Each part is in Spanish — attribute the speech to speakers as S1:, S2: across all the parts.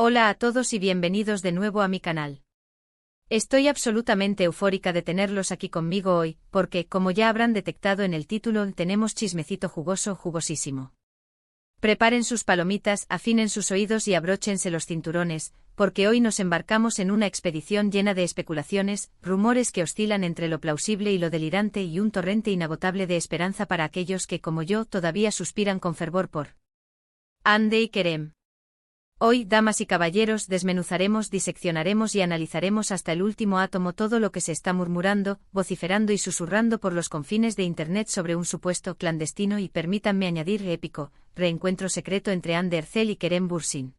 S1: Hola a todos y bienvenidos de nuevo a mi canal. Estoy absolutamente eufórica de tenerlos aquí conmigo hoy, porque, como ya habrán detectado en el título, tenemos chismecito jugoso, jugosísimo. Preparen sus palomitas, afinen sus oídos y abróchense los cinturones, porque hoy nos embarcamos en una expedición llena de especulaciones, rumores que oscilan entre lo plausible y lo delirante y un torrente inagotable de esperanza para aquellos que, como yo, todavía suspiran con fervor por Hande y Kerem. Hoy, damas y caballeros, desmenuzaremos, diseccionaremos y analizaremos hasta el último átomo todo lo que se está murmurando, vociferando y susurrando por los confines de Internet sobre un supuesto clandestino y, permítanme añadir, épico, reencuentro secreto entre Hande Erçel y Kerem Bürsin.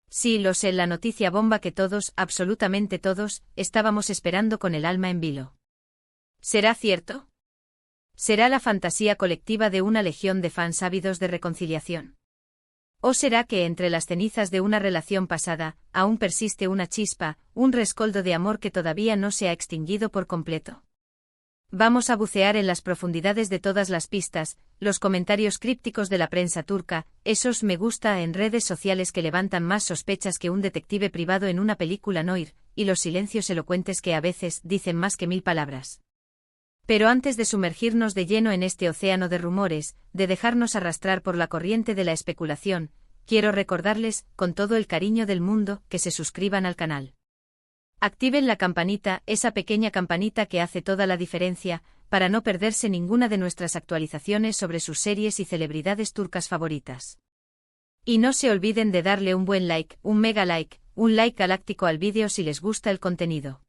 S1: Sí, lo sé, la noticia bomba que todos, absolutamente todos, estábamos esperando con el alma en vilo. ¿Será cierto? ¿Será la fantasía colectiva de una legión de fans ávidos de reconciliación? ¿O será que entre las cenizas de una relación pasada, aún persiste una chispa, un rescoldo de amor que todavía no se ha extinguido por completo? Vamos a bucear en las profundidades de todas las pistas, los comentarios crípticos de la prensa turca, esos me gusta en redes sociales que levantan más sospechas que un detective privado en una película noir, y los silencios elocuentes que a veces dicen más que 1000 palabras. Pero antes de sumergirnos de lleno en este océano de rumores, de dejarnos arrastrar por la corriente de la especulación, quiero recordarles, con todo el cariño del mundo, que se suscriban al canal. Activen la campanita, esa pequeña campanita que hace toda la diferencia, para no perderse ninguna de nuestras actualizaciones sobre sus series y celebridades turcas favoritas. Y no se olviden de darle un buen like, un mega like, un like galáctico al vídeo si les gusta el contenido.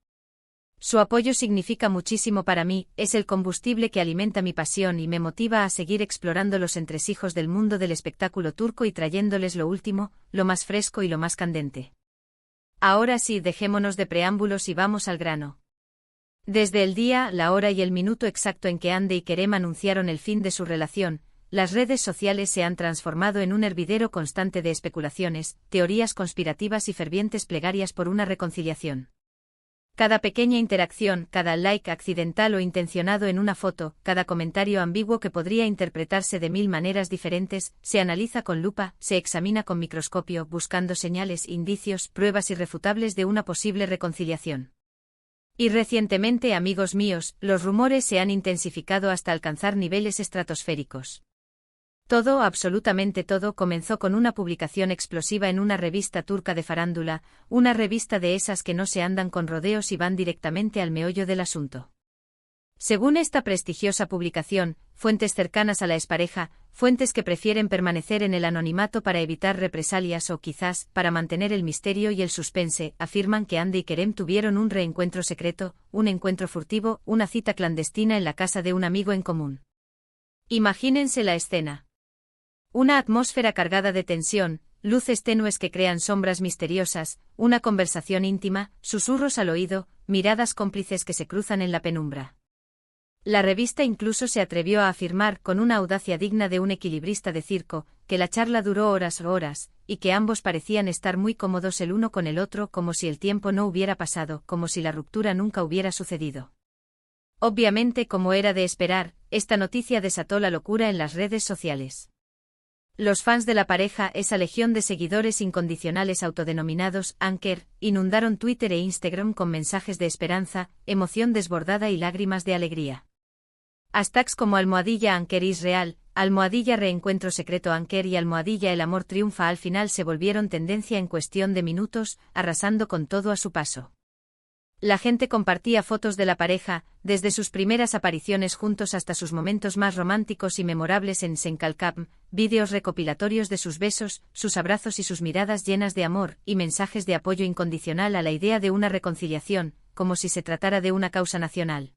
S1: Su apoyo significa muchísimo para mí, es el combustible que alimenta mi pasión y me motiva a seguir explorando los entresijos del mundo del espectáculo turco y trayéndoles lo último, lo más fresco y lo más candente. Ahora sí, dejémonos de preámbulos y vamos al grano. Desde el día, la hora y el minuto exacto en que Hande y Kerem anunciaron el fin de su relación, las redes sociales se han transformado en un hervidero constante de especulaciones, teorías conspirativas y fervientes plegarias por una reconciliación. Cada pequeña interacción, cada like accidental o intencionado en una foto, cada comentario ambiguo que podría interpretarse de 1000 maneras diferentes, se analiza con lupa, se examina con microscopio, buscando señales, indicios, pruebas irrefutables de una posible reconciliación. Y recientemente, amigos míos, los rumores se han intensificado hasta alcanzar niveles estratosféricos. Todo, absolutamente todo, comenzó con una publicación explosiva en una revista turca de farándula, una revista de esas que no se andan con rodeos y van directamente al meollo del asunto. Según esta prestigiosa publicación, fuentes cercanas a la expareja, fuentes que prefieren permanecer en el anonimato para evitar represalias o quizás para mantener el misterio y el suspense, afirman que Hande y Kerem tuvieron un reencuentro secreto, un encuentro furtivo, una cita clandestina en la casa de un amigo en común. Imagínense la escena. Una atmósfera cargada de tensión, luces tenues que crean sombras misteriosas, una conversación íntima, susurros al oído, miradas cómplices que se cruzan en la penumbra. La revista incluso se atrevió a afirmar, con una audacia digna de un equilibrista de circo, que la charla duró horas o horas, y que ambos parecían estar muy cómodos el uno con el otro, como si el tiempo no hubiera pasado, como si la ruptura nunca hubiera sucedido. Obviamente, como era de esperar, esta noticia desató la locura en las redes sociales. Los fans de la pareja, esa legión de seguidores incondicionales autodenominados Anker, inundaron Twitter e Instagram con mensajes de esperanza, emoción desbordada y lágrimas de alegría. Hashtags como #Anker is real, #reencuentro secreto Anker y #el amor triunfa al final se volvieron tendencia en cuestión de minutos, arrasando con todo a su paso. La gente compartía fotos de la pareja, desde sus primeras apariciones juntos hasta sus momentos más románticos y memorables en Senkalkam, vídeos recopilatorios de sus besos, sus abrazos y sus miradas llenas de amor, y mensajes de apoyo incondicional a la idea de una reconciliación, como si se tratara de una causa nacional.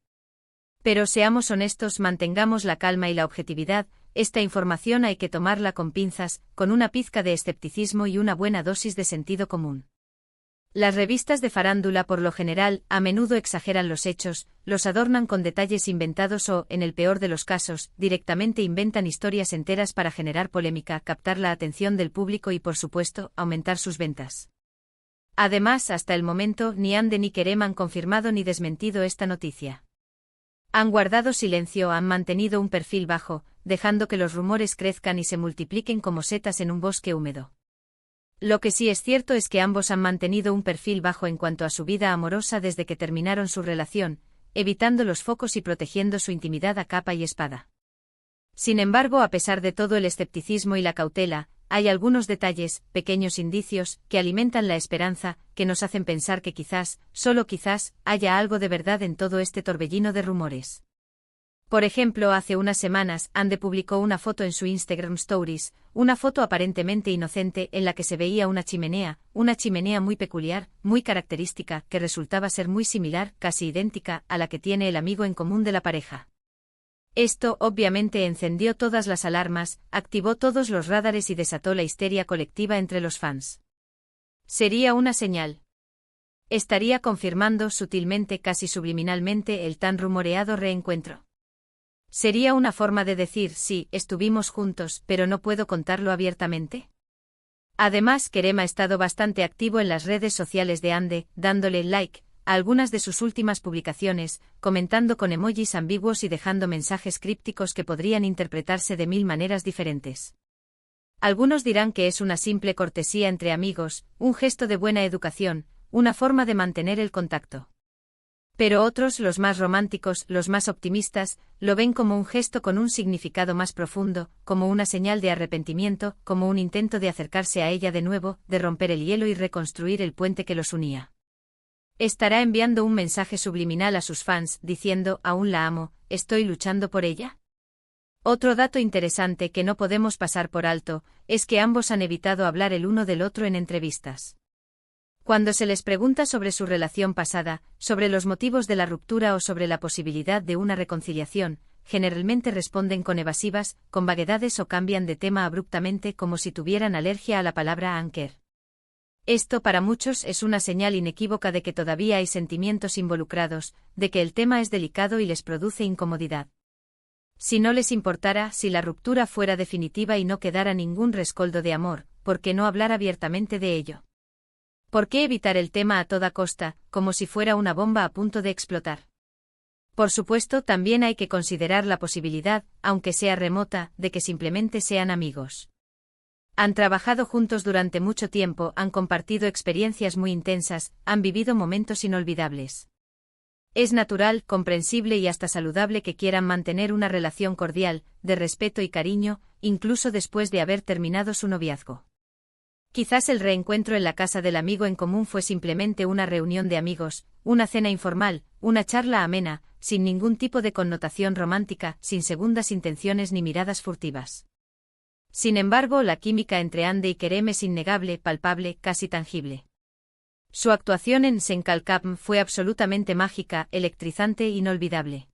S1: Pero seamos honestos, mantengamos la calma y la objetividad, esta información hay que tomarla con pinzas, con una pizca de escepticismo y una buena dosis de sentido común. Las revistas de farándula por lo general, a menudo exageran los hechos, los adornan con detalles inventados o, en el peor de los casos, directamente inventan historias enteras para generar polémica, captar la atención del público y, por supuesto, aumentar sus ventas. Además, hasta el momento, ni Hande ni Kerem han confirmado ni desmentido esta noticia. Han guardado silencio, han mantenido un perfil bajo, dejando que los rumores crezcan y se multipliquen como setas en un bosque húmedo. Lo que sí es cierto es que ambos han mantenido un perfil bajo en cuanto a su vida amorosa desde que terminaron su relación, evitando los focos y protegiendo su intimidad a capa y espada. Sin embargo, a pesar de todo el escepticismo y la cautela, hay algunos detalles, pequeños indicios, que alimentan la esperanza, que nos hacen pensar que quizás, solo quizás, haya algo de verdad en todo este torbellino de rumores. Por ejemplo, hace unas semanas, Ande publicó una foto en su Instagram Stories, una foto aparentemente inocente en la que se veía una chimenea muy peculiar, muy característica, que resultaba ser muy similar, casi idéntica, a la que tiene el amigo en común de la pareja. Esto, obviamente, encendió todas las alarmas, activó todos los radares y desató la histeria colectiva entre los fans. ¿Sería una señal? ¿Estaría confirmando sutilmente, casi subliminalmente, el tan rumoreado reencuentro? ¿Sería una forma de decir, sí, estuvimos juntos, pero no puedo contarlo abiertamente? Además, Kerem ha estado bastante activo en las redes sociales de Ande, dándole like a algunas de sus últimas publicaciones, comentando con emojis ambiguos y dejando mensajes crípticos que podrían interpretarse de 1000 maneras diferentes. Algunos dirán que es una simple cortesía entre amigos, un gesto de buena educación, una forma de mantener el contacto. Pero otros, los más románticos, los más optimistas, lo ven como un gesto con un significado más profundo, como una señal de arrepentimiento, como un intento de acercarse a ella de nuevo, de romper el hielo y reconstruir el puente que los unía. ¿Estará enviando un mensaje subliminal a sus fans, diciendo, aún la amo, estoy luchando por ella? Otro dato interesante que no podemos pasar por alto, es que ambos han evitado hablar el uno del otro en entrevistas. Cuando se les pregunta sobre su relación pasada, sobre los motivos de la ruptura o sobre la posibilidad de una reconciliación, generalmente responden con evasivas, con vaguedades o cambian de tema abruptamente como si tuvieran alergia a la palabra anker. Esto para muchos es una señal inequívoca de que todavía hay sentimientos involucrados, de que el tema es delicado y les produce incomodidad. Si no les importara, si la ruptura fuera definitiva y no quedara ningún rescoldo de amor, ¿por qué no hablar abiertamente de ello? ¿Por qué evitar el tema a toda costa, como si fuera una bomba a punto de explotar? Por supuesto, también hay que considerar la posibilidad, aunque sea remota, de que simplemente sean amigos. Han trabajado juntos durante mucho tiempo, han compartido experiencias muy intensas, han vivido momentos inolvidables. Es natural, comprensible y hasta saludable que quieran mantener una relación cordial, de respeto y cariño, incluso después de haber terminado su noviazgo. Quizás el reencuentro en la casa del amigo en común fue simplemente una reunión de amigos, una cena informal, una charla amena, sin ningún tipo de connotación romántica, sin segundas intenciones ni miradas furtivas. Sin embargo, la química entre Ande y Kerem es innegable, palpable, casi tangible. Su actuación en Senkalkam fue absolutamente mágica, electrizante e inolvidable.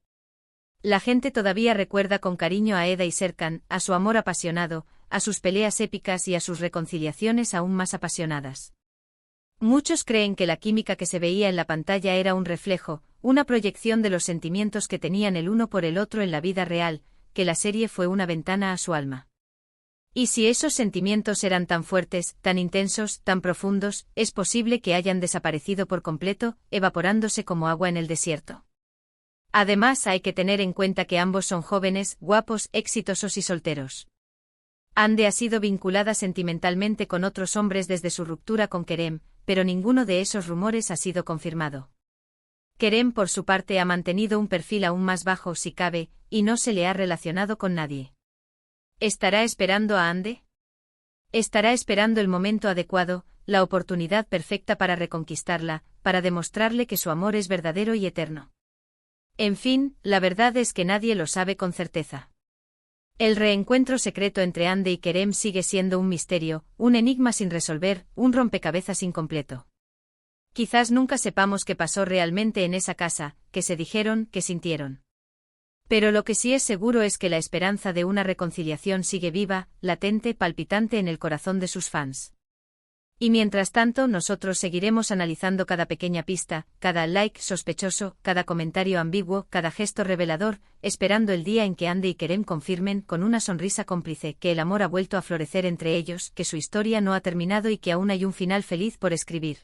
S1: La gente todavía recuerda con cariño a Eda y Serkan, a su amor apasionado, a sus peleas épicas y a sus reconciliaciones aún más apasionadas. Muchos creen que la química que se veía en la pantalla era un reflejo, una proyección de los sentimientos que tenían el uno por el otro en la vida real, que la serie fue una ventana a su alma. Y si esos sentimientos eran tan fuertes, tan intensos, tan profundos, es posible que hayan desaparecido por completo, evaporándose como agua en el desierto. Además, hay que tener en cuenta que ambos son jóvenes, guapos, exitosos y solteros. Ande ha sido vinculada sentimentalmente con otros hombres desde su ruptura con Kerem, pero ninguno de esos rumores ha sido confirmado. Kerem, por su parte, ha mantenido un perfil aún más bajo si cabe, y no se le ha relacionado con nadie. ¿Estará esperando a Ande? Estará esperando el momento adecuado, la oportunidad perfecta para reconquistarla, para demostrarle que su amor es verdadero y eterno. En fin, la verdad es que nadie lo sabe con certeza. El reencuentro secreto entre Ande y Kerem sigue siendo un misterio, un enigma sin resolver, un rompecabezas incompleto. Quizás nunca sepamos qué pasó realmente en esa casa, qué se dijeron, qué sintieron. Pero lo que sí es seguro es que la esperanza de una reconciliación sigue viva, latente, palpitante en el corazón de sus fans. Y mientras tanto, nosotros seguiremos analizando cada pequeña pista, cada like sospechoso, cada comentario ambiguo, cada gesto revelador, esperando el día en que Ande y Kerem confirmen, con una sonrisa cómplice, que el amor ha vuelto a florecer entre ellos, que su historia no ha terminado y que aún hay un final feliz por escribir.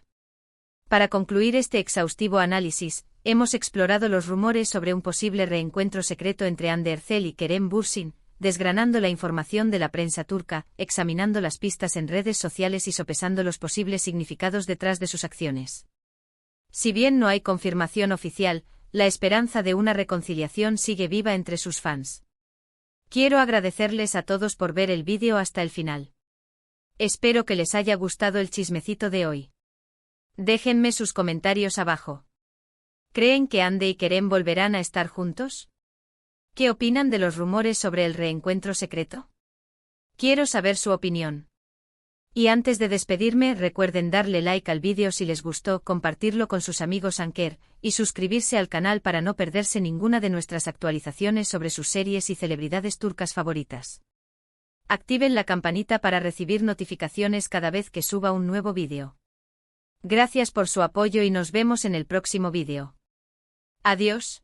S1: Para concluir este exhaustivo análisis, hemos explorado los rumores sobre un posible reencuentro secreto entre Ande Erçel y Kerem Bürsin, desgranando la información de la prensa turca, examinando las pistas en redes sociales y sopesando los posibles significados detrás de sus acciones. Si bien no hay confirmación oficial, la esperanza de una reconciliación sigue viva entre sus fans. Quiero agradecerles a todos por ver el vídeo hasta el final. Espero que les haya gustado el chismecito de hoy. Déjenme sus comentarios abajo. ¿Creen que Hande y Kerem volverán a estar juntos? ¿Qué opinan de los rumores sobre el reencuentro secreto? Quiero saber su opinión. Y antes de despedirme, recuerden darle like al vídeo si les gustó, compartirlo con sus amigos Anker, y suscribirse al canal para no perderse ninguna de nuestras actualizaciones sobre sus series y celebridades turcas favoritas. Activen la campanita para recibir notificaciones cada vez que suba un nuevo vídeo. Gracias por su apoyo y nos vemos en el próximo vídeo. Adiós.